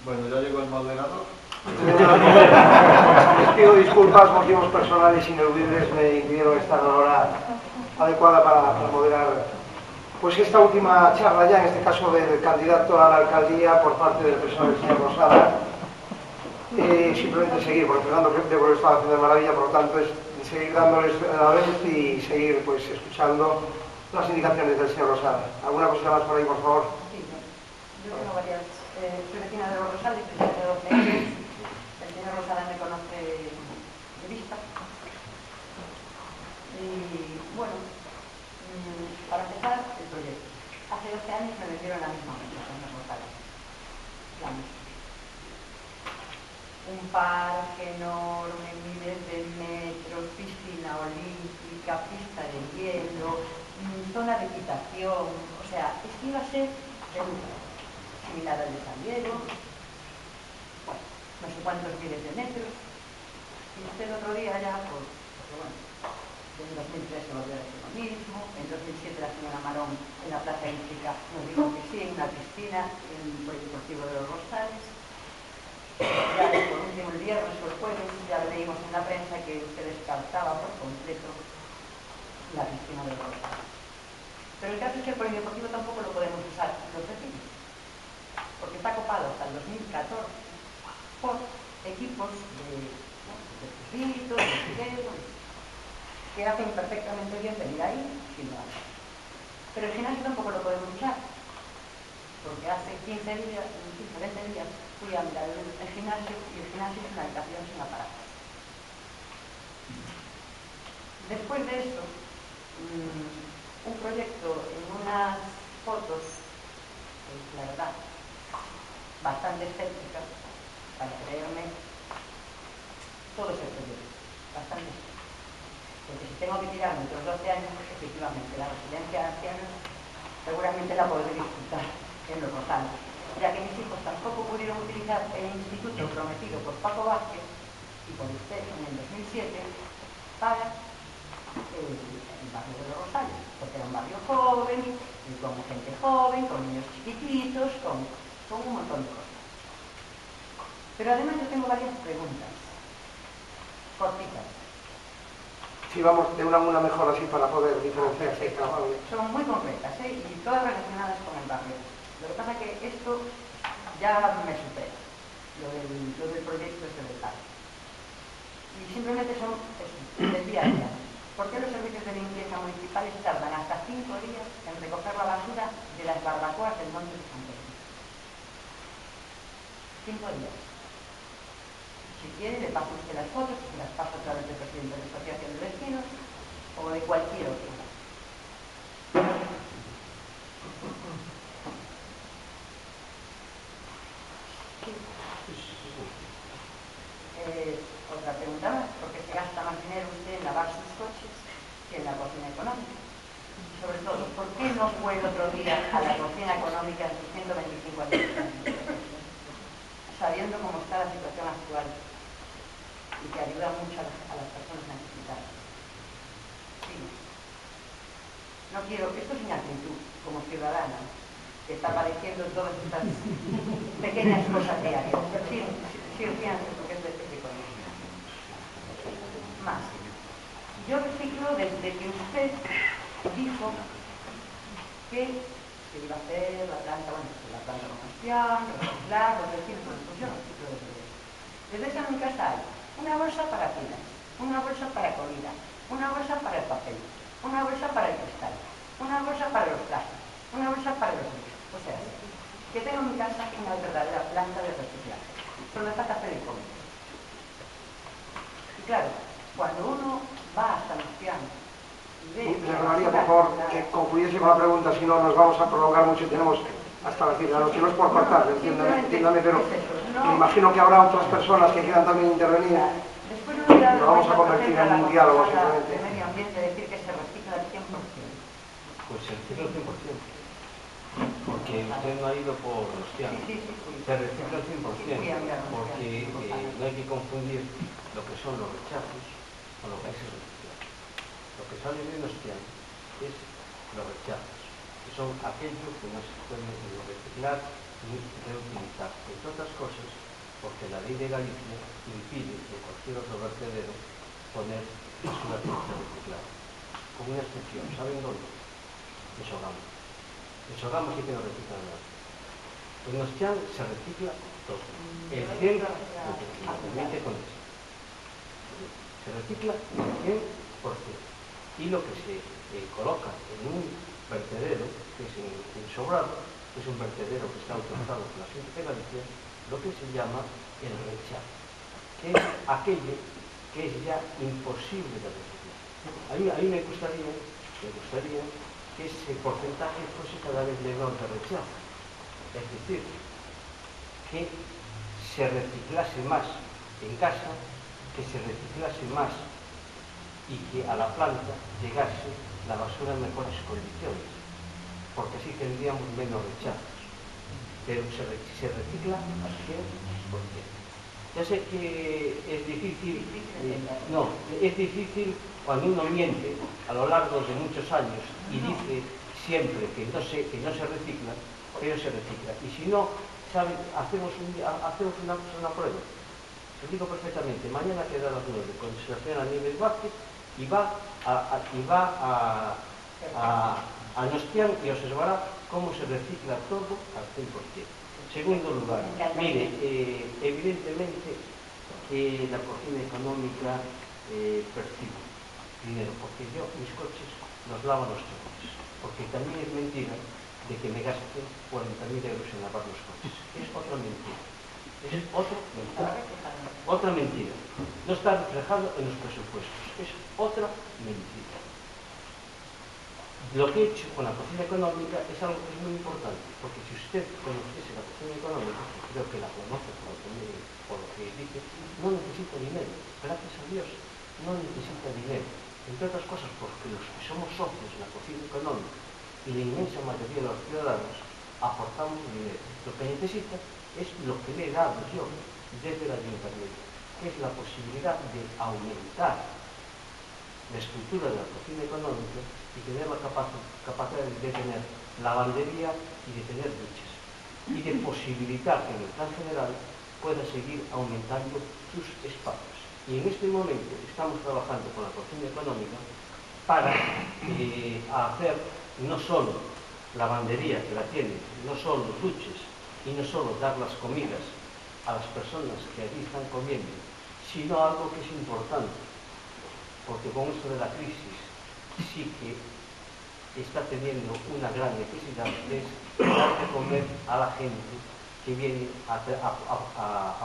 Bueno, ya llegó el moderador. Les pido disculpas, motivos personales ineludibles me impidieron estar a la hora adecuada para moderar pues esta última charla ya, en este caso del candidato a la alcaldía por parte del personal del señor Rosada. Simplemente seguir, porque Fernando creo que lo estaba haciendo de maravilla, por lo tanto es seguir dándoles la vez y seguir pues escuchando las indicaciones del señor Rosada. ¿Alguna cosa más por ahí, por favor? Sí, yo tengo varias. Soy vecina de los Rosales, desde hace 12 años. El señor Rosada me conoce de vista. Y bueno, para empezar, el proyecto. Hace 12 años me vendieron la misma mesa, señor Rosada. La misma. Un parque enorme, miles de metros, piscina olímpica, pista de hielo, zona de equitación. O sea, es que iba a ser de lujo. Similar al de San Diego, bueno, no sé cuántos miles de metros. Y usted el otro día ya, porque bueno, en 2003 se volvió a decir lo mismo, en 2007 la señora Marón en la plaza hípica nos dijo que sí, en una piscina, en el polideportivo de los Rosales. Ya por último el viernes o el jueves ya leímos en la prensa que usted descartaba por completo la piscina de los Rosales. Pero el caso es que el polideportivo tampoco lo podemos usar los vecinos, porque está copado hasta el 2014 por equipos de circuitos, de ciclismo, que hacen perfectamente bien venir ahí si lo hacen. Pero el gimnasio tampoco lo podemos usar, porque hace 15 días, 20 días, fui a mirar el gimnasio y el gimnasio es una habitación sin aparatos. Después de esto, un proyecto en unas fotos, pues la verdad, bastante escéptica, para creerme todo ese proyecto, bastante escéptica. Porque si tengo que tirarme otros 12 años, efectivamente, la residencia de ancianos seguramente la podré disfrutar en los Rosales, ya que mis hijos tampoco pudieron utilizar el instituto prometido por Paco Vázquez y por usted en el 2007 para el barrio de los Rosales, porque era un barrio joven, con gente joven, con niños chiquititos, con un montón de cosas. Pero además yo tengo varias preguntas, cortitas. Sí, vamos de una mejor así para poder diferenciarse. Son muy concretas, y todas relacionadas con el barrio. Lo que pasa es que esto ya me supera, lo del proyecto este del parque. Y simplemente son del día a día. ¿Por qué los servicios de limpieza municipales tardan hasta 5 días en recoger la basura de las barbacoas del Monte de San Pedro? 5 días. Si quiere, le paso usted las fotos, se las paso a través del presidente de la Asociación de Vecinos o de cualquier otro. Otra pregunta más, ¿por qué se gasta más dinero usted en lavar sus coches que en la cocina económica? Sobre todo, ¿por qué no fue el otro día a la cocina económica en sus 125 años? Sabiendo cómo está la situación actual y que ayuda mucho a las personas necesitadas. Sí. No quiero, esto es inactitud como ciudadana, que está padeciendo todas estas pequeñas cosas diarias. Sí, fíjense, porque es de economía. Más. Yo reciclo desde que usted dijo que se iba a hacer la planta, la planta de combustión, reciclar, los residuos, pues yo reciclo desde eso. Desde eso en mi casa hay una bolsa para pilas, una bolsa para comida, una bolsa para el papel, una bolsa para el cristal, una bolsa para los plásticos, una bolsa para los libros. O sea, que tengo en mi casa una verdadera planta de reciclaje. Solo está café de comer. Y claro, cuando uno va a San Luciano y ve... Le rogaría, por favor, que concluyese con la pregunta, si no nos vamos a prolongar mucho y tenemos hasta las 10 de la noche. No es por cortar, entiéndame, pero me imagino que habrá otras personas que quieran también intervenir. Después no me lo vamos a convertir en un diálogo, simplemente. De medio ambiente, decir que se recicla al 100%. Pues se recicla al 100%. Porque usted no ha ido por Donostiano. Se recicla al 100%, porque no hay que confundir lo que son los rechazos con lo que es el reciclaje. Lo que sale de Donostiano es los rechazos. que son aquellos que no se pueden ni reciclar ni reutilizar, entre otras cosas porque la ley de Galicia impide en cualquier otro vertedero poner basura que no se reciclar, con una excepción. ¿Saben dónde? En Sogamos. En Sogamos sí que no reciclan nada. En Nostián se recicla todo. El 100%, me permite con eso. Se recicla el 100%. Y lo que se coloca en un vertedero, que es en Sobrado, que es un vertedero que está autorizado por la Xunta de Galicia, lo que se llama el rechazo, que es aquello que es ya imposible de reciclar. A mí me gustaría que ese porcentaje fuese cada vez menor de rechazo. Es decir, que se reciclase más en casa, que se reciclase más y que a la planta llegase la basura en mejores condiciones, porque así tendríamos menos rechazos. Pero se recicla al 100%. Ya sé que es difícil, no, es difícil cuando uno miente a lo largo de muchos años y dice siempre que no se recicla, pero se recicla. Y si no, ¿saben? Hacemos una prueba. Lo digo perfectamente. Mañana queda a las 9, cuando se la señora Nieves Vázquez, y va a Nostián y observará cómo se recicla todo al 100%. Segundo lugar, mire, evidentemente que la cocina económica percibe dinero, porque yo mis coches los lavo los choques, porque también es mentira de que me gaste 40.000 euros en lavar los coches. Es otra mentira. Es otra mentira. No está reflejado en los presupuestos. Es otra mentira. Lo que he hecho con la cocina económica es algo que es muy importante, porque si usted conociese la cocina económica, que creo que la conoce por lo que dice, no necesita dinero. Gracias a Dios, no necesita dinero. Entre otras cosas, porque los que somos socios en la cocina económica y la inmensa mayoría de los ciudadanos aportamos dinero. Lo que necesita es lo que le he dado yo desde el ayuntamiento, que es la posibilidad de aumentar la estructura de la cocina económica y tener la capacidad de tener lavandería y de tener duchas, y de posibilitar que en el plan general pueda seguir aumentando sus espacios. Y en este momento estamos trabajando con la cocina económica para hacer no solo lavandería, que la tiene, no solo duchas y no solo dar las comidas a las personas que allí están comiendo, sino algo que es importante, porque con esto de la crisis sí que está teniendo una gran necesidad, es dar de comer a la gente que viene a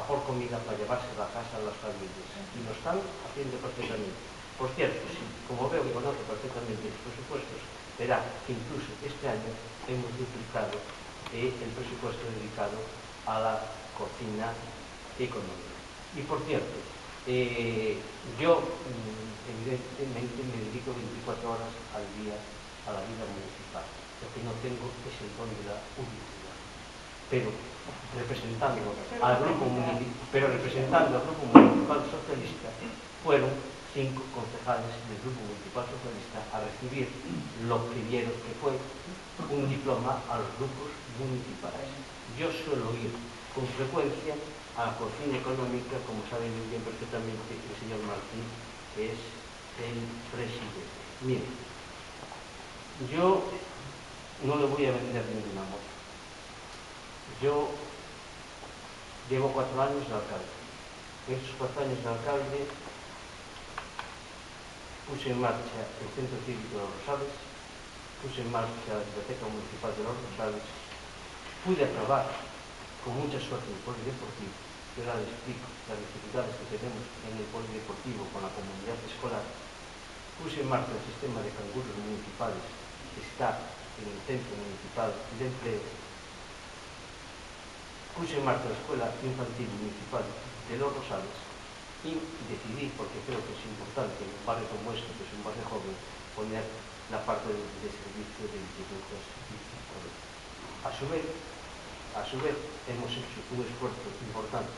por comida para llevarse a la casa a las familias. Y lo están haciendo perfectamente. Por cierto, sí, como veo que conoce perfectamente los presupuestos, verá que incluso este año hemos duplicado el presupuesto dedicado a la cocina económica. Y por cierto, yo evidentemente me dedico 24 horas al día a la vida municipal. Lo que no tengo es el don de la ubicuidad. Pero representando al grupo municipal socialista, fueron 5 concejales del grupo municipal socialista a recibir lo que vieron que fue un diploma a los grupos municipales. Yo suelo ir con frecuencia a la cocina económica, como saben muy bien perfectamente el señor Martín, que es el presidente. Mire, yo no le voy a vender ninguna moto. Yo llevo 4 años de alcalde. En esos 4 años de alcalde puse en marcha el Centro Cívico de los Rosales, puse en marcha la Biblioteca Municipal de los Rosales, pude aprobar con mucha suerte el polideportivo. Yo ahora les explico las dificultades que tenemos en el polideportivo con la comunidad escolar. Puse en marcha el sistema de canguros municipales que está en el Centro Municipal de Empleo. Puse en marcha la Escuela Infantil Municipal de los Rosales y decidí, porque creo que es importante en un barrio como este, que es un barrio joven, poner la parte de servicio de institutos y colegios. A su vez, hemos hecho un esfuerzo importante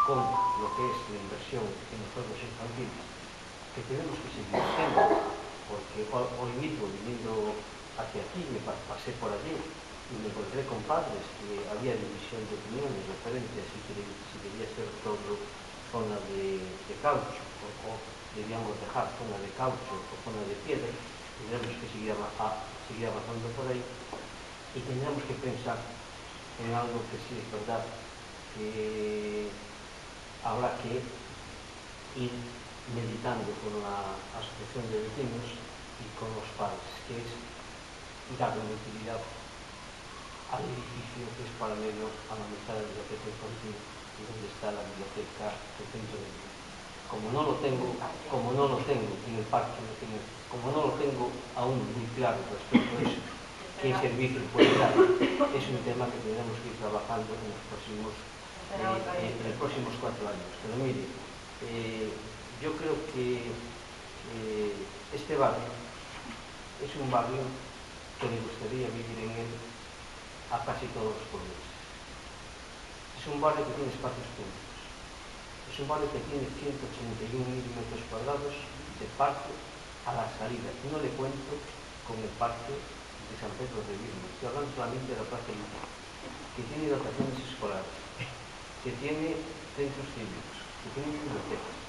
con lo que es la inversión en los juegos infantiles, que tenemos que seguir haciendo, porque hoy mismo, viniendo a hacia aquí, me pasé por allí y me encontré con padres que había división de opiniones referente a si debía ser todo zona de caucho o debíamos dejar zona de caucho o zona de piedra, tendríamos que seguir avanzando por ahí y tendríamos que pensar en algo que sí es verdad que habrá que ir meditando con la asociación de vecinos y con los padres, que es darle utilidad al edificio que es paralelo a la mitad de la biblioteca infantil y donde está la biblioteca del centro de vida. Como no lo tengo en el parque, como no lo tengo aún muy claro respecto a eso, qué servicio puede dar, es un tema que tendremos que ir trabajando en los próximos 4 años. Pero mire, yo creo que este barrio es un barrio que me gustaría vivir en él a casi todos los pueblos. Es un barrio que tiene espacios públicos. Es un barrio que tiene 181.000 metros cuadrados de parque a la salida. Y no le cuento con el parque de San Pedro de Virgen. Estoy hablando solamente de la Plaza Libre, que tiene dotaciones escolares, que tiene centros cívicos, que tiene bibliotecas,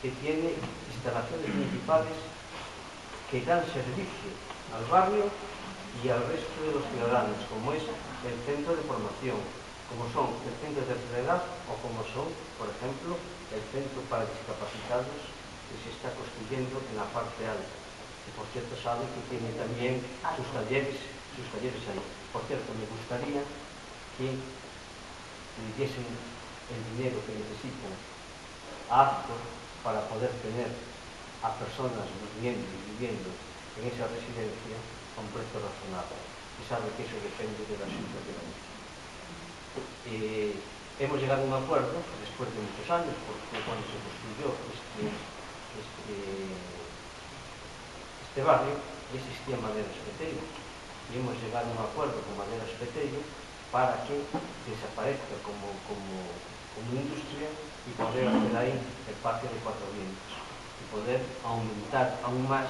que tiene instalaciones municipales que dan servicio al barrio y al resto de los ciudadanos, como es el centro de formación, como son el centro de tercera edad o como son, por ejemplo, el centro para discapacitados que se está construyendo en la parte alta, que por cierto sabe que tiene también sus talleres ahí. Por cierto, me gustaría que le diesen el dinero que necesitan a Actor para poder tener a personas viviendo en esa residencia a un precio razonable. Y sabe que eso depende de la situación. Hemos llegado a un acuerdo después de muchos años, porque cuando se construyó este barrio existía Maderas Petello y hemos llegado a un acuerdo con Maderas Petello para que desaparezca como industria y poder hacer ahí el parque de Cuatro Vientos y poder aumentar aún más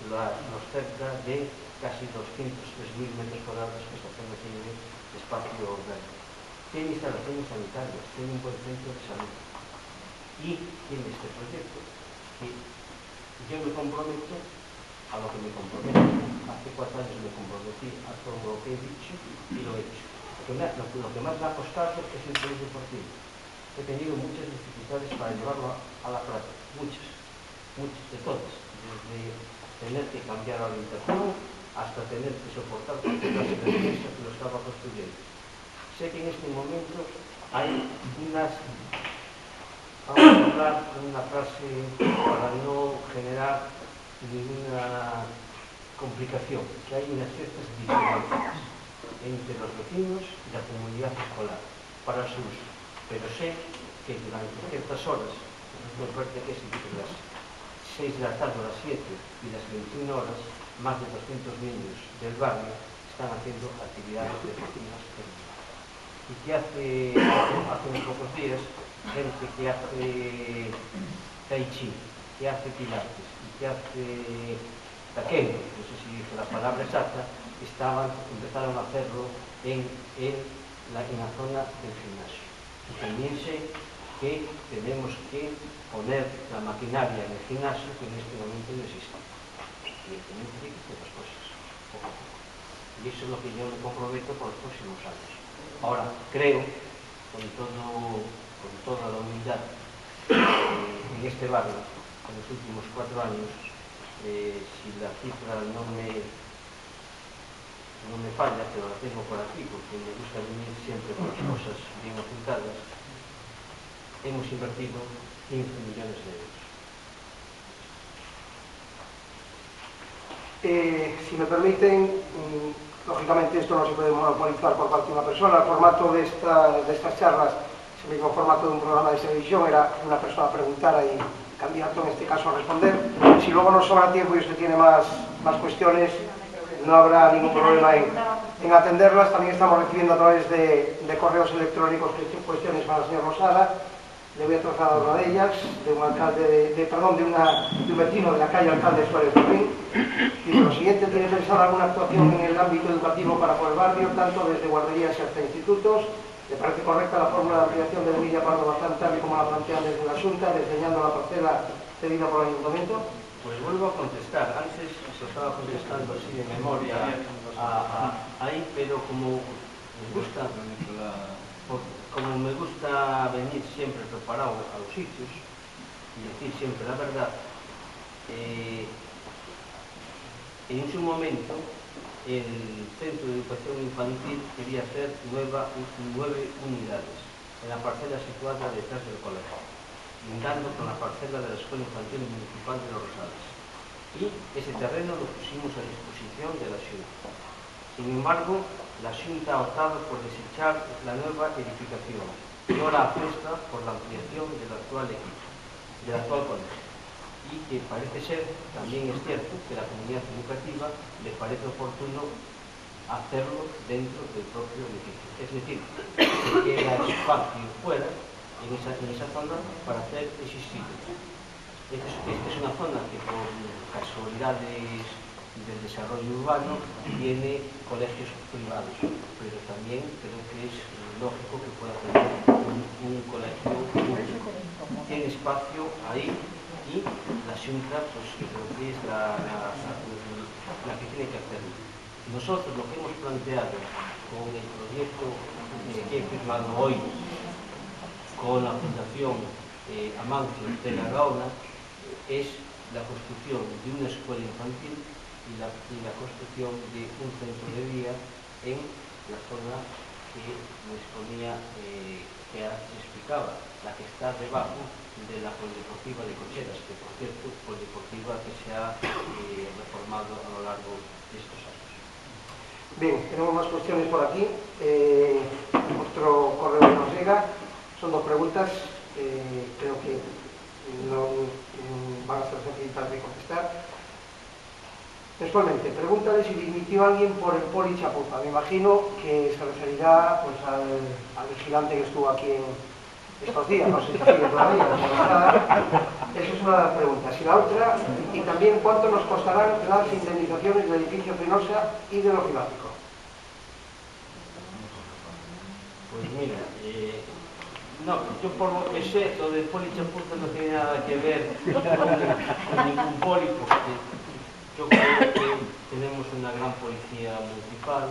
los cerca de casi 203.000 metros cuadrados que esta zona tiene de espacio orgánico. Tiene instalaciones sanitarias, tiene un buen centro de salud y tiene este proyecto que yo me comprometo a lo que me comprometo. Hace 4 años me comprometí a todo lo que he dicho y lo he hecho. Lo que más me ha costado es el proyecto deportivo. He tenido muchas dificultades para llevarlo a la práctica, muchas, de todas, desde tener que cambiar la orientación hasta tener que soportar cualquier clase de defensa que lo estaba construyendo. Sé que en este momento hay vamos a hablar de una frase para no generar ninguna complicación, que hay unas ciertas diferencias entre los vecinos y la comunidad escolar para su uso, pero sé que durante ciertas horas, me parece que es entre las 6 de la tarde a las 7 y las 21 horas, más de 200 niños del barrio están haciendo actividades de vecinas y que hace unos pocos días gente que hace tai chi, que hace pilates y que hace taekwondo, no sé si dice la palabra exacta, empezaron a hacerlo en la zona del gimnasio. Y también sé que tenemos que poner la maquinaria en el gimnasio que en este momento no existe. Y tenemos que hacer las cosas poco a poco. Y eso es lo que yo me comprometo por los próximos años. Ahora, creo, con toda la humildad, en este barrio, en los últimos 4 años, si la cifra no me falla, pero la tengo por aquí, porque me gusta venir siempre con las cosas bien apuntadas, hemos invertido 15 millones de euros. Si me permiten, lógicamente esto no se puede monopolizar por parte de una persona. El formato de estas charlas es el mismo formato de un programa de televisión, era una persona preguntara y el candidato en este caso a responder. Si luego nos sobra tiempo y usted tiene más cuestiones, no habrá ningún problema en atenderlas. También estamos recibiendo a través de correos electrónicos cuestiones para el señor Losada. le voy a trasladar una de ellas, de un alcalde, de un vecino de la calle Alcalde Suárez Torrín. Y lo siguiente, ¿tiene pensado alguna actuación en el ámbito educativo para por el barrio, tanto desde guarderías hasta institutos? ¿Le parece correcta la fórmula de ampliación de Villa Pardo Bazán, tal y como la plantean desde la Xunta, desdeñando la parcela cedida por el Ayuntamiento? Pues vuelvo a contestar. Antes se estaba contestando así de memoria ahí, pero como me gusta venir siempre preparado a los sitios y decir siempre la verdad, en su momento el Centro de Educación Infantil quería hacer 9 unidades en la parcela situada detrás del colegio, lindando con la parcela de la Escuela Infantil Municipal de Los Rosales. Y ese terreno lo pusimos a disposición de la Xunta. Sin embargo, la Xunta ha optado por desechar la nueva edificación y ahora apuesta por la ampliación del actual equipo, del actual colegio. Y que parece ser, también es cierto, que la comunidad educativa le parece oportuno hacerlo dentro del propio edificio. Es decir, que queda espacio fuera, en esa zona, para hacer existir. Esta es una zona que por casualidades del desarrollo urbano tiene colegios privados, pero también creo que es lógico que pueda tener un colegio público. Tiene espacio ahí y la Xunta, pues yo creo que es la que tiene que hacerlo. Nosotros lo que hemos planteado con el proyecto que he firmado hoy con la Fundación Amancio de la Gaona es la construcción de una escuela infantil y la construcción de un centro de día en la zona que les ponía, que explicaba, la que está debajo de la Polideportiva de Cocheras, que por cierto, Polideportiva que se ha reformado a lo largo de estos años. Bien, tenemos más cuestiones por aquí. Otro correo que nos llega, son 2 preguntas, creo que no van a ser sencillitas de contestar. Textualmente, pregúntale si dimitió alguien por el poli chapuza. Me imagino que se referirá pues, al vigilante que estuvo aquí estos días, no sé si sigue todavía. Esa es una de las preguntas. Y la otra, y también cuánto nos costarán las indemnizaciones del edificio Finosa y de lo climático. Pues mira, no, yo por lo que sé, lo del poli chapuza no tiene nada que ver con ningún poli, porque yo creo que tenemos una gran policía municipal.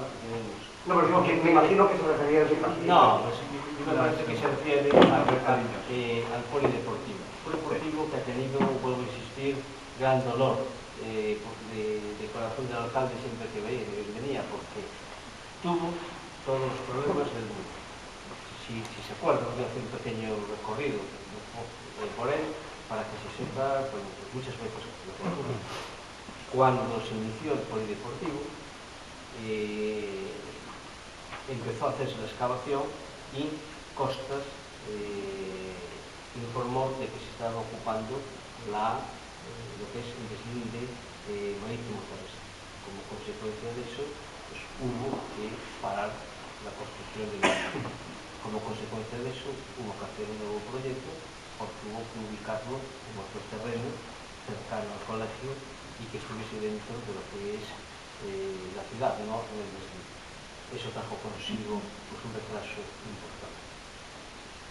No, pero digo que me imagino que se refería a ese caso. No, pues, me parece que se refiere al polideportivo. El polideportivo que ha tenido, vuelvo a insistir, gran dolor de corazón del alcalde siempre que venía, porque tuvo todos los problemas del mundo. Si se acuerdan, voy a hacer un pequeño recorrido por él para que se sepa, pues, muchas veces cuando se inició el polideportivo empezó a hacerse la excavación y Costas informó de que se estaba ocupando lo que es el deslinde marítimo terrestre. Como consecuencia de eso, pues, hubo que parar la construcción del edificio. Como consecuencia de eso, hubo que hacer un nuevo proyecto porque hubo que ubicarlo en otro terreno cercano al colegio y que estuviese dentro de lo que es la ciudad, no en el distrito. Eso trajo consigo pues, un retraso importante.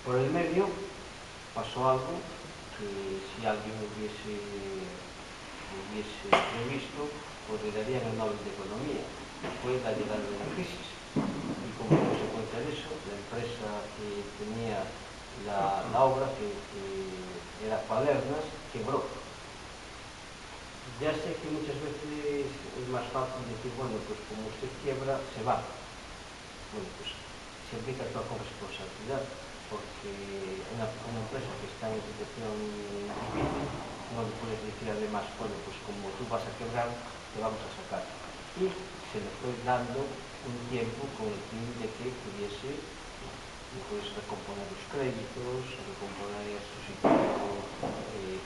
Por el medio pasó algo que si alguien hubiese previsto, pues le darían el Nobel de Economía. Fue la llegada de la crisis. Y como consecuencia de eso, la empresa que tenía la obra, que era Cuadernas, quebró. Ya sé que muchas veces es más fácil decir, bueno, pues como usted quiebra, se va. Bueno, pues siempre hay que actuar con responsabilidad, porque una empresa que está en situación difícil, no le puedes decir además, bueno, pues como tú vas a quebrar, te vamos a sacar. Y se le fue dando un tiempo con el fin de que pudiese pues, recomponer los créditos, recomponer su situación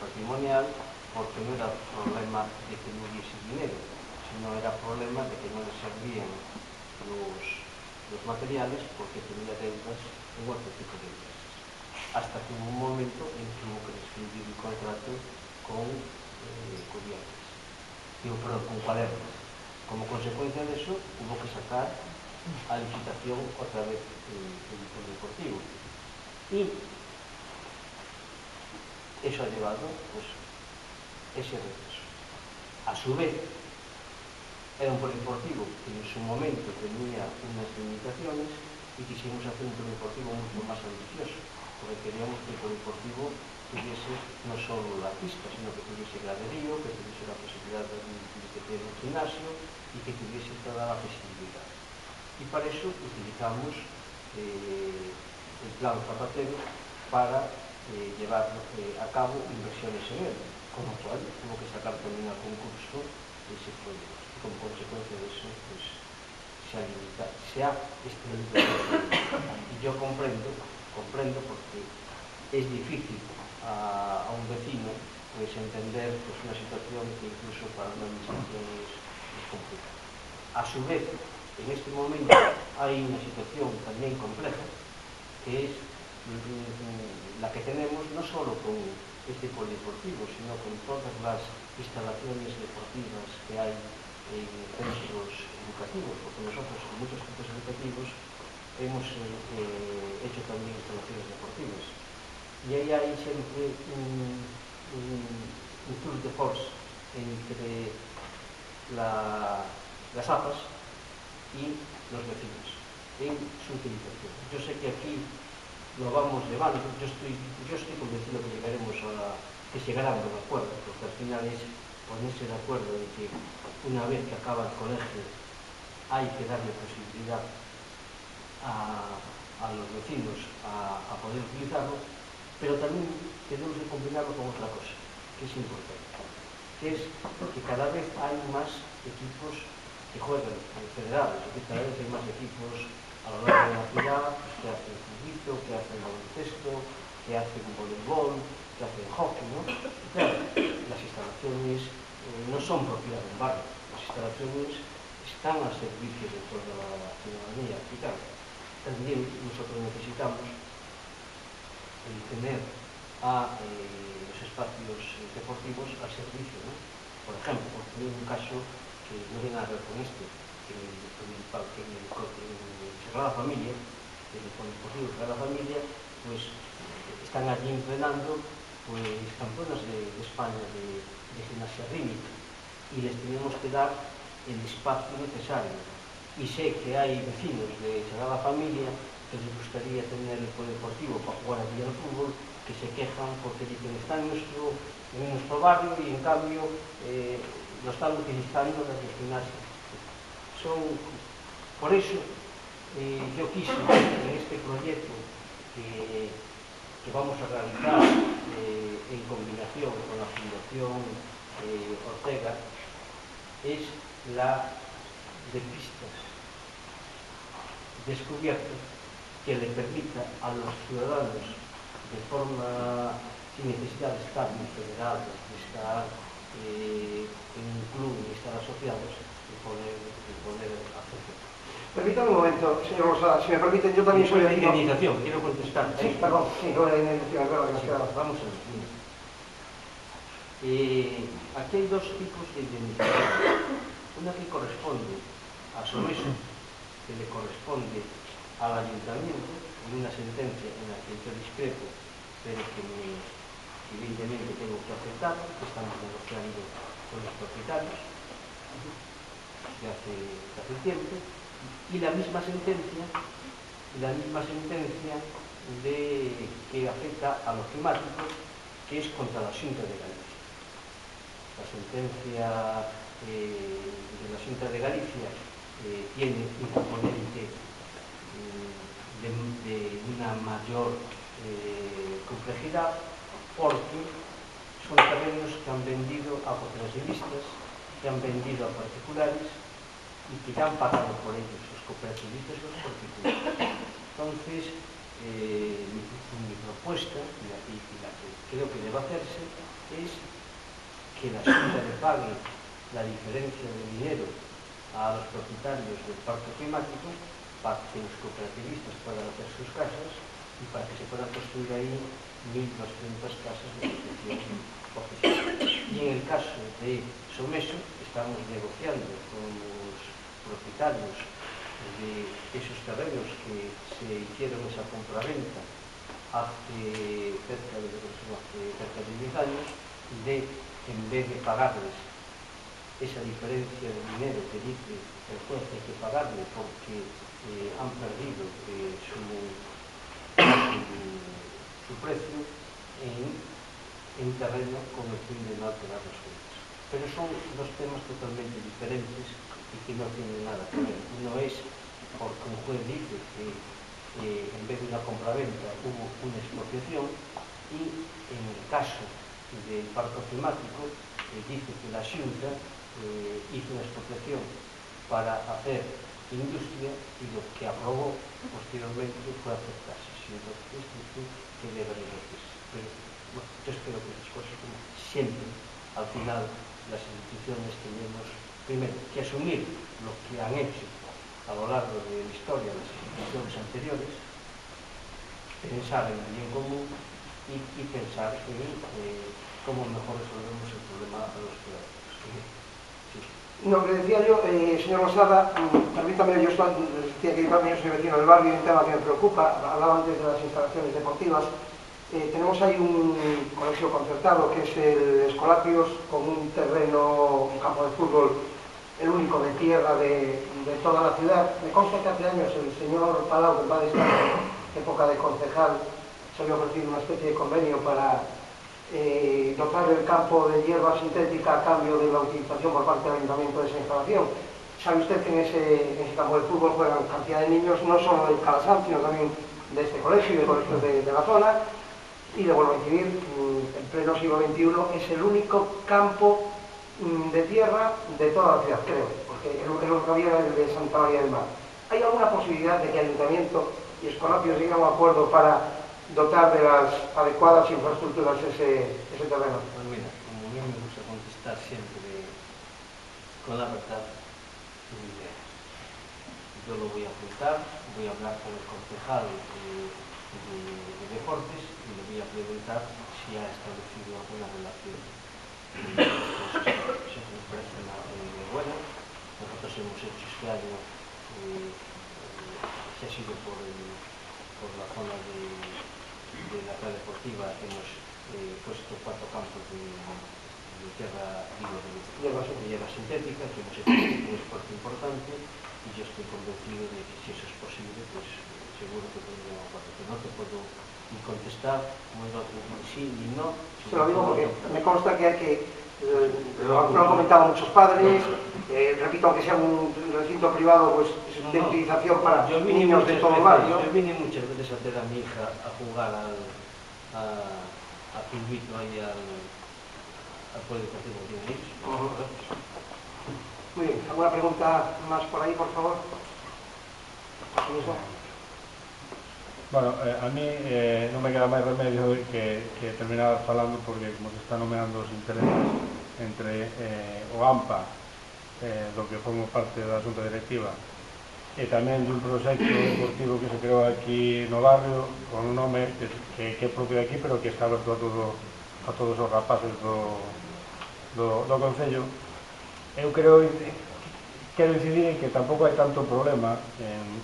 patrimonial, porque no era problema de que no hubiese dinero, sino era problema de que no le servían los materiales porque tenía deudas en otro tipo de empresas. hasta que hubo un momento en que hubo que rescindir el contrato con Cubiertas, con Cuadernas. Como consecuencia de eso, hubo que sacar a licitación otra vez el polideportivo. Y eso ha llevado, pues, ese retraso. A su vez, era un polideportivo que en su momento tenía unas limitaciones y quisimos hacer un polideportivo mucho más ambicioso, porque queríamos que el polideportivo tuviese no solo la pista, sino que tuviese graderío, que tuviese la posibilidad de que tuviese un gimnasio y que tuviese toda la flexibilidad. Y para eso utilizamos el plan Zapatero para llevar a cabo inversiones en él, con lo cual tuvo que sacar también al concurso ese proyecto. Y como consecuencia de eso, pues, se ha limitado, se ha extendido el proyecto. Y yo comprendo porque es difícil a un vecino pues entender pues, una situación que incluso para una administración es complicada. A su vez, en este momento hay una situación también compleja, que es la que tenemos no solo con este polideportivo, sino con todas las instalaciones deportivas que hay en centros educativos, porque nosotros en muchos centros educativos hemos hecho también instalaciones deportivas. Y ahí hay siempre un tour de force entre las APAs y los vecinos en su utilización. Yo sé que aquí lo vamos llevando, yo estoy convencido que llegarán a un acuerdo, porque al final es ponerse de acuerdo de que una vez que acaba el colegio hay que darle posibilidad a los vecinos a poder utilizarlo, pero también tenemos que combinarlo con otra cosa, que es importante, que es que cada vez hay más equipos que juegan federados, es decir, cada vez hay más equipos a lo largo de la ciudad que hacen fútbol, que hacen baloncesto, que hacen voleibol, que hacen hockey, ¿no? Y claro, las instalaciones no son propiedad del barrio, las instalaciones están a servicio de toda la ciudadanía. Y claro, también nosotros necesitamos tener a los espacios deportivos al servicio, ¿no? Por ejemplo, por poner un caso que no tiene nada que ver con esto, que en el Sagrada Familia, en el polideportivo Sagrada Familia, pues están allí entrenando pues campeonas de España de gimnasia rítmica y les tenemos que dar el espacio necesario. Y sé que hay vecinos de Sagrada Familia que les gustaría tener el polideportivo para jugar allí al fútbol, que se quejan porque dicen está en nuestro barrio y en cambio lo están utilizando desde el gimnasio. Por eso yo quise en este proyecto que vamos a realizar en combinación con la Fundación Ortega es la de pistas descubiertas que le permita a los ciudadanos de forma sin necesidad de estar muy federados, de estar en un club, de estar asociados, de poder hacerlo. Permítame un momento, señor Rosada, si me permiten, yo también soy vecino. Indemnización, quiero contestar. Sí, perdón, sí, con la indemnización, es verdad que nos quedamos. Vamos a ver. Aquí hay dos tipos de indemnización. Una que corresponde a SOMESO, que le corresponde al ayuntamiento, en una sentencia en la que yo discrepo, pero que evidentemente tengo que aceptar, que estamos negociando con los propietarios de hace tiempo, y la misma sentencia que afecta a los climáticos, que es contra la Xunta de Galicia. La sentencia de la Xunta de Galicia tiene un componente de una mayor complejidad, porque son terrenos que han vendido a cooperativistas, que han vendido a particulares y que ya han pagado por ellos los cooperativistas y los particulares. Entonces, mi propuesta, y la que creo que debe hacerse, es que la Xunta le pague la diferencia de dinero a los propietarios del parque climático para que los cooperativistas puedan hacer sus casas y para que se puedan construir ahí 1.200 casas de protección oficial. Y en el caso de Someso, estamos negociando con los propietarios de esos terrenos que se hicieron esa compraventa hace cerca de 10 años, de, en vez de pagarles esa diferencia de dinero que dice el juez hay que pagarle porque han perdido su precio en terreno con el fin de no alterar las cuentas. Pero son dos temas totalmente diferentes y que no tienen nada que ver. Uno es porque un juez dice que en vez de una compraventa hubo una expropiación, y en el caso del parque climático dice que la Xunta hizo una expropiación para hacer industria y lo que aprobó posteriormente fue aceptarse. Entonces dice que debe revertirse. Pero bueno, yo espero que las cosas, como siempre, al final las instituciones tenemos primero que asumir lo que han hecho a lo largo de la historia las instituciones anteriores, pensar en el bien común y pensar en cómo mejor resolvemos el problema a los ciudadanos. No, que decía yo, señor Losada, permítame, yo decía que también soy vecino del barrio, un tema que me preocupa, hablaba antes de las instalaciones deportivas. Tenemos ahí un colegio concertado que es el Escolapios, con un terreno, un campo de fútbol, el único de tierra de toda la ciudad. Me consta que hace años el señor Palau, que va a estar en época de concejal, se había ofrecido una especie de convenio para dotar el campo de hierba sintética a cambio de la utilización por parte del ayuntamiento de esa instalación. Sabe usted que en ese campo de fútbol juegan cantidad de niños, no solo del Calasanz, sino también de este colegio y de colegios de la zona. Y le vuelvo a incidir, en pleno siglo XXI es el único campo de tierra de toda la ciudad, creo, porque el único que había era el de Santa María del Mar. ¿Hay alguna posibilidad de que el ayuntamiento y Escolapios lleguen a un acuerdo para dotar de las adecuadas infraestructuras ese terreno? Pues mira, como a mí me gusta contestar siempre con la verdad, yo lo voy a apuntar, voy a hablar con el concejal de deportes y le voy a preguntar si ha establecido alguna relación. Eso me parece una buena. Nosotros hemos hecho este año, se ha sido por la zona de la ciudad deportiva, hemos puesto 4 campos de tierra, de hierba sintética, que hemos hecho un esfuerzo importante, y yo estoy convencido de que si eso es posible, pues seguro que podríamos hacerlo. Pero no te puedo ni contestar, ni sí ni no. Se lo digo porque me consta que hay que, lo han comentado muchos padres, repito, aunque sea un recinto privado, pues es de utilización para niños de todo el barrio. Yo vine muchas veces a ver a mi hija a jugar a Pulvito ahí al polideportivo de ellos. Muy bien, ¿alguna pregunta más por ahí, por favor? Bueno, a mí non me queda máis remedio que terminar falando, porque como se están nomeando os intereses entre o AMPA, do que formo parte da Xunta Directiva, e tamén dun proxecto deportivo que se creou aquí no barrio con un nome que é propio de aquí, pero que está aberto a todos os rapaces do Concello. Eu quero incidir en que tampouco hai tanto problema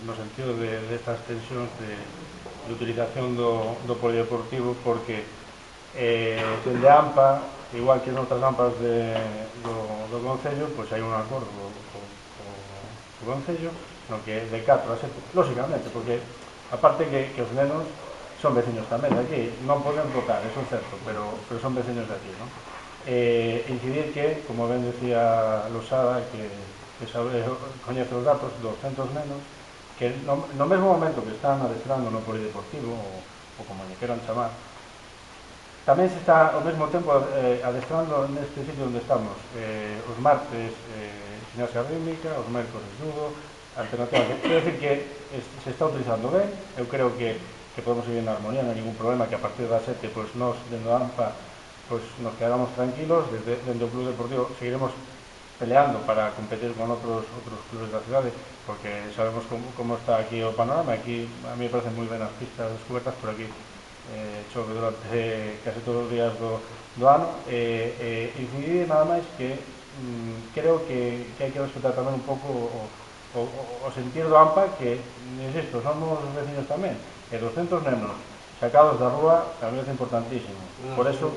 no sentido destas tensións de utilización do polideportivo, porque dende AMPA, igual que noutras AMPAs do Concello, pois hai un acordo co Concello no que de 4 a 7, lóxicamente, porque aparte que os nenos son veciños tamén de aquí, non poden votar, eso é certo, pero son veciños de aquí, non? Incidir que, como ben decía Losada, que coñece os datos dos centros nenos, que no mesmo momento que están adestrando no polideportivo, ou como lle queran chamar, tamén se está ao mesmo tempo adestrando neste sitio onde estamos, os martes gimnasia rítmica, os mércores judo, alternativa. Quero dicir que se está utilizando ben. Eu creo que podemos seguir en armonía, non hai ningún problema, que a partir das 7, pois nós, dentro da AMPA, pois nos quedamos tranquilos, dentro do Club Deportivo seguiremos peleando para competir con otros clubes da cidade, porque sabemos como está aquí o panorama. Aquí a mí me parecen moi ben as pistas descobertas, pero aquí chove durante casi todos os días do ano. Incidir nada máis que creo que hai que respetar tamén un pouco o sentir do AMPA, que, insisto, somos vecinos tamén, e 200 nenos sacados da rúa tamén é importantísimo. Por eso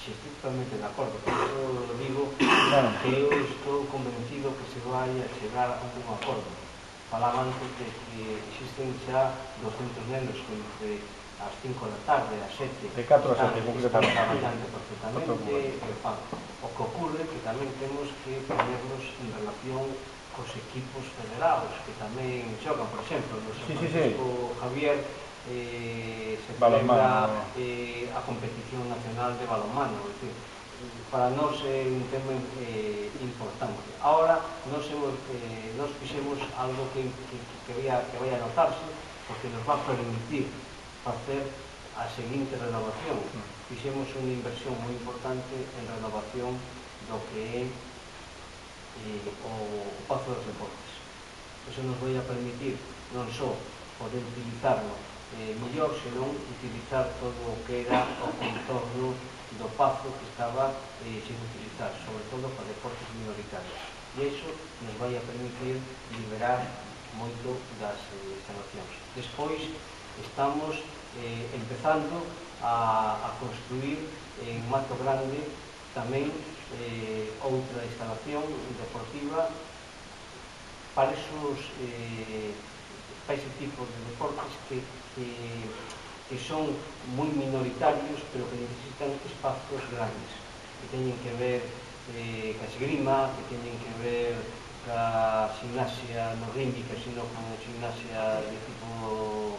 estoy totalmente de acordo, por eso digo que eu estou convencido que se vai a chegar a un acordo. Falaban de que existen xa 200 nenos que entre as 5 da tarde, as 7 de 4 a 7 están traballando perfectamente. O que ocurre que tamén temos que ponernos en relación cos equipos federados que tamén xogan, por exemplo, no San Francisco Javier se celebra a competición nacional de balonmano. Es decir, para nós é un tema importante. Ahora nos fixemos algo que vai a notarse, porque nos va a permitir facer a seguinte renovación. Fixemos unha inversión moi importante en renovación do que é o Pazo dos Deportes. Eso nos vai a permitir non só poder utilizarlo mellor, senón utilizar todo o que era o contorno do Pazo que estaba sin utilizar, sobre todo para deportes minoritarios. E iso nos vai a permitir liberar moito das instalacións. Despois estamos empezando a construir en Mato Grande tamén outra instalación deportiva para ese tipo de deportes que son moi minoritarios, pero que necesitan espazos grandes, que teñen que ver ca esgrima, que teñen que ver ca gimnasia no rítmica, sino con gimnasia de tipo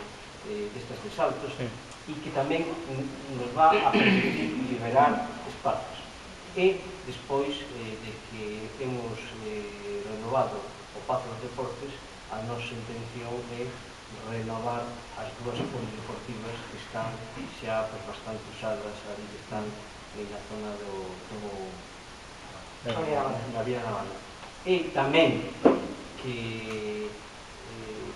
destas de saltos, e que tamén nos va a permitir liberar espazos. E despois de que hemos renovado o Pazo dos Deportes, a nosa intención é renovar as dúas polideportivas que están xa bastante usadas, ali que están na zona na Vía Naval. E tamén que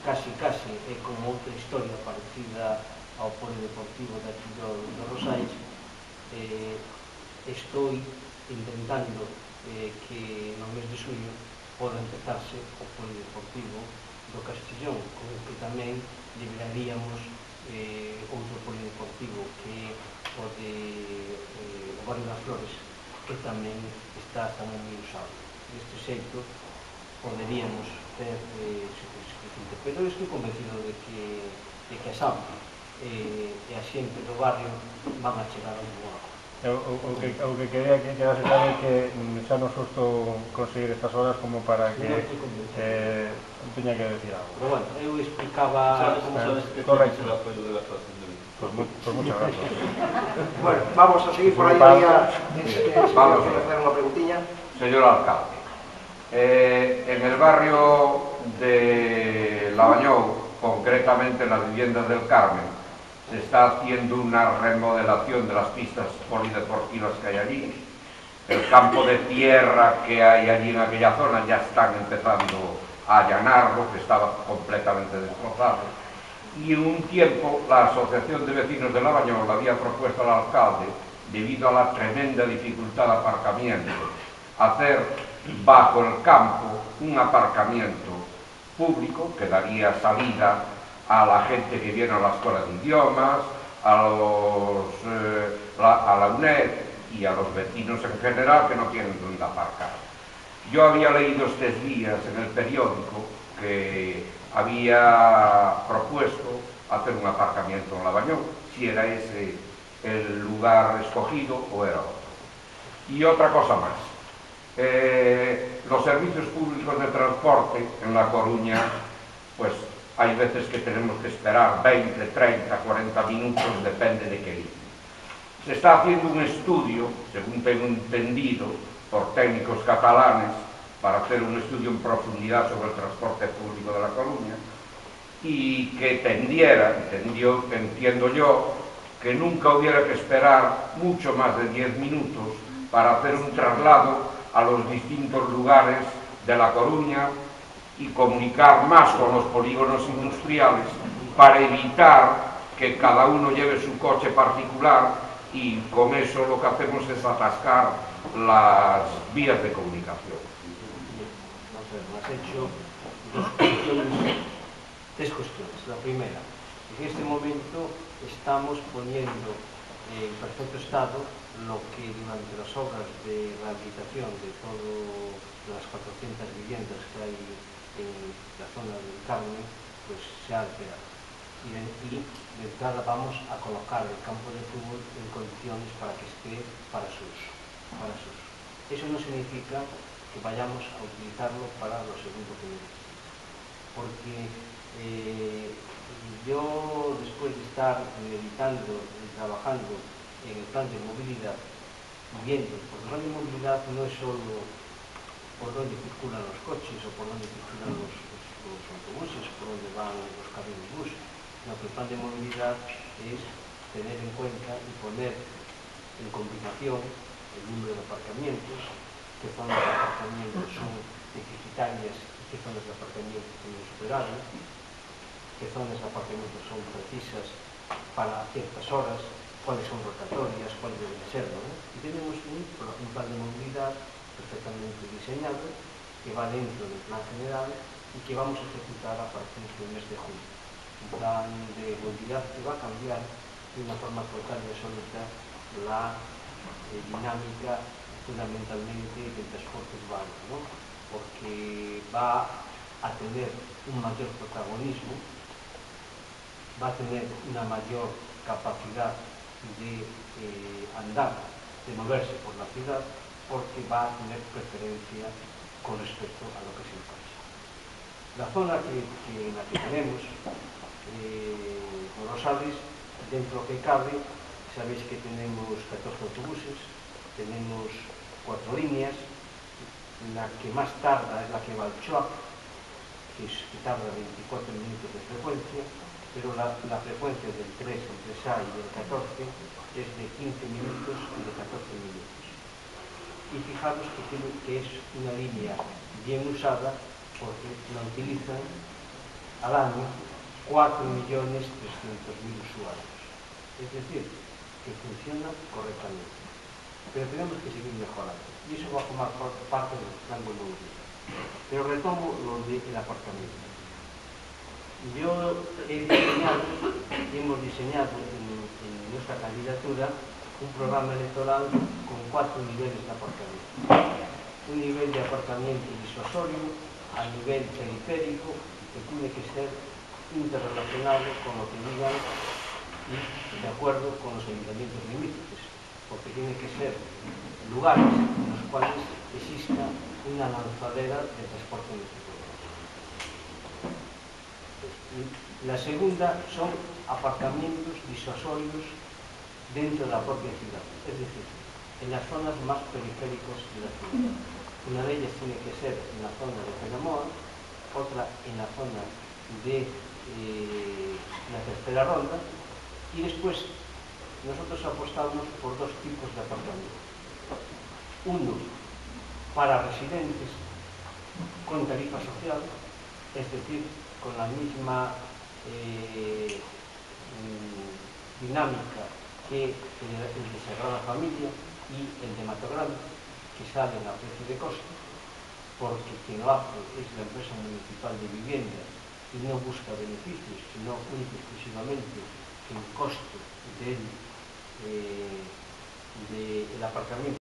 casi é como outra historia parecida ao polideportivo daqui do Rosais. Estou intentando que no mes de xuño poda empezarse o polideportivo do Castellón, con que tamén liberaríamos outro polideportivo que é o de Barrio das Flores, que tamén está moi usado. Deste xeito poderíamos ter suficiente, pero estou convencido de que a SAMPA e a xente do barrio van a chegar a un bom acordo. O que quería que quedase claro é que xa nos costou conseguir estas horas como para que teña que decir algo. Pero bueno, eu explicaba... Correcto. Pues muchas gracias. Bueno, vamos a seguir por ahí. Vamos a hacer una preguntilla. Señor alcalde, en el barrio de Lavañou, concretamente en las viviendas del Carmen, se está haciendo una remodelación de las pistas polideportivas que hay allí. El campo de tierra que hay allí en aquella zona ya están empezando a allanarlo, que estaba completamente destrozado. Y en un tiempo la Asociación de Vecinos de Lavañou le había propuesto al alcalde, debido a la tremenda dificultad de aparcamiento, hacer bajo el campo un aparcamiento público que daría salida a la gente que viene a la escuela de idiomas, a la UNED y a los vecinos en general que no tienen dónde aparcar. Yo había leído estos días en el periódico que había propuesto hacer un aparcamiento en Lavañou, si era ese el lugar escogido o era otro. Y otra cosa más, los servicios públicos de transporte en La Coruña, pues hay veces que tenemos que esperar 20, 30, 40 minutos, depende de qué línea. Se está haciendo un estudio, según tengo entendido, por técnicos catalanes, para hacer un estudio en profundidad sobre el transporte público de La Coruña, y que entiendo yo, que nunca hubiera que esperar mucho más de 10 minutos para hacer un traslado a los distintos lugares de La Coruña y comunicar más con los polígonos industriales para evitar que cada uno lleve su coche particular, y con eso lo que hacemos es atascar las vías de comunicación. Has hecho tres cuestiones. La primera, en este momento estamos poniendo en perfecto estado lo que durante las obras de rehabilitación de todas las 400 viviendas que hay en la zona del Carmen, pues se ha alterado. Y de entrada vamos a colocar el campo de fútbol en condiciones para que esté para su uso. Eso no significa que vayamos a utilizarlo para lo segundo que necesitamos. Porque yo, después de estar meditando y trabajando en el plan de movilidad, viendo, porque el plan de movilidad no es solo por dónde circulan los coches o por dónde circulan los autobuses, por dónde van los camiones bus, sino que el plan de movilidad es tener en cuenta y poner en combinación el número de aparcamientos, qué zonas de aparcamientos son deficitarias y qué zonas de aparcamientos tienen superávit, qué zonas de aparcamientos son precisas para ciertas horas, cuáles son rotatorias, cuáles deben ser, ¿no? Y tenemos un plan de movilidad perfectamente diseñado que va dentro del plan general y que vamos a ejecutar a partir del mes de junio. Un plan de movilidad que va a cambiar de una forma total y absoluta la dinámica fundamentalmente del transporte urbano, ¿no? Porque va a tener un mayor protagonismo, va a tener una mayor capacidad de andar, de moverse por la ciudad, porque va a tener preferencia con respecto a lo que es el coche. La zona en la que tenemos, Rosales, dentro de lo que cabe, sabéis que tenemos 14 autobuses, tenemos 4 líneas, la que más tarda es la que va al Choac, que tarda 24 minutos de frecuencia, pero la frecuencia del 3, el 3A y del 14 es de 15 minutos y de 14 minutos. Y fijaros que es una línea bien usada porque la utilizan al año 4.300.000 usuarios. Es decir, que funciona correctamente. Pero tenemos que seguir mejorando. Y eso va a formar parte del plan de movilidad. Pero retomo lo del aparcamiento. Yo hemos diseñado en nuestra candidatura un programa electoral con 4 niveles de aparcamiento. Un nivel de aparcamiento disuasorio, a nivel periférico, que tiene que ser interrelacionado con lo que digan y de acuerdo con los ayuntamientos limítrofes, porque tiene que ser lugares en los cuales exista una lanzadera de transporte público. La segunda son aparcamientos disuasorios dentro de la propia ciudad, es decir, en las zonas más periféricas de la ciudad. Una de ellas tiene que ser en la zona de Penamoa, otra en la zona de la tercera ronda, y después nosotros apostamos por 2 tipos de aparcamiento. Uno para residentes con tarifa social, es decir, con la misma dinámica que el de Sagrada Familia y el de Matogrande, que salen a precio de coste, porque quien lo hace es la empresa municipal de vivienda y no busca beneficios, sino única y exclusivamente el costo del aparcamiento